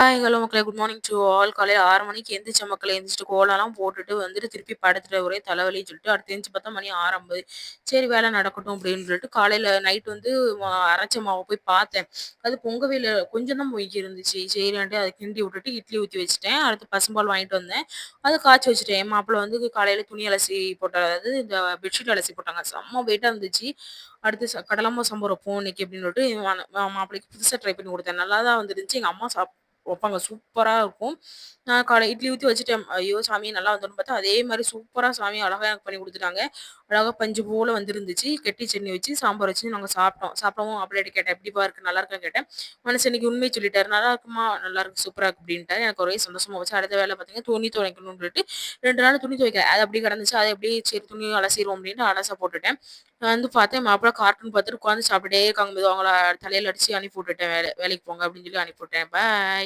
Hi hello மக்களே! Good morning to all. காலையில 6 மணிக்கு எந்திரிச்ச மக்களே! எந்திரிச்சுட்டு கோலம்லாம் போட்டுட்டு வந்துட்டு திருப்பி படுத்துட்டு ஒரே தலைவலின்னு சொல்லிட்டு அடுத்து எந்திரிச்சு பார்த்தா மணி 6:50. சரி வேலை நடக்கட்டும் அப்படின்னு சொல்லிட்டு காலையில நைட் வந்து அரைச்ச மாவ போய் பார்த்தேன். அது பொங்கவே இல்ல. கொஞ்சம் தான் பொங்கி இருந்துச்சு. சரின்ட்டு அத கிண்டி விட்டுட்டு இட்லி ஊத்தி வச்சுட்டேன். அடுத்து பசும்பால் வாங்கிட்டு வந்தேன். அத காய்ச்சி வச்சுட்டேன். என் மாப்பிள வந்து காலையில துணி அலசி போட்டாரு. அதாவது இந்த பெட்ஷீட் அலசி போட்டாங்க. செம்ம வெயிட்டா இருந்துச்சு. அடுத்து கடலமாவு சாம்பார் வைப்போம் இன்னைக்கு அப்படின்னு சொல்லிட்டு மாப்பிள்ளைக்கு புதுசா ட்ரை பண்ணி குடுத்தேன். நல்லா தான் வந்துருந்துச்சு. எங்க அம்மா வைப்பாங்க. சூப்பரா இருக்கும். நான் இட்லி ஊத்தி வச்சுட்டேன். ஐயோ! சாமி நல்லா வந்துரும்ன்னு பார்த்தா, அதே மாரி சூப்பரா சாமி அழகா எனக்கு பண்ணி குடுத்துட்டாங்க. அழகா பஞ்சு போல வந்துருந்துச்சு. கெட்டி சட்னி வச்சு, சாம்பார் வச்சு நாங்க சாப்பிட்டோம். சாப்பிடவும் மாப்பிள்ளைட்ட கேட்டேன், "எப்படிப்பா இருக்கு? நல்லா இருக்கான்னு?" கேட்டேன். மனுஷன் இன்னைக்கு உண்மைய சொல்லிட்டாரு. "நல்லா இருக்கும்மா, நல்லா இருக்கு. சூப்பரா இருக்கு" அப்படின்ட்டாரு. எனக்கு ஒரே சந்தோஷமா போச்சு. அடுத்த வேலை பார்த்தீங்கன்னா, துணி துவைக்கணும்னு சொல்லிட்டு 2 நாள் துணி துவைக்கல. அது அப்படியே கிடந்துச்சு. அத அப்படியே சரி துணி அலசிருவோம் அப்படின்ட்டு அலச போட்டுட்டேன். வந்து பார்த்தேன், மாப்பிள்ளை கார்ட்டூன் பார்த்துட்டு உட்காந்து சாப்பிட்டுட்டே இருக்காங்க. மெதுவா அவங்கள தலையில அடிச்சு அனுப்பி விட்டுட்டேன். வேலைக்கு போங்க அப்படின்னு சொல்லி அனுப்பி விட்டேன். பாய்.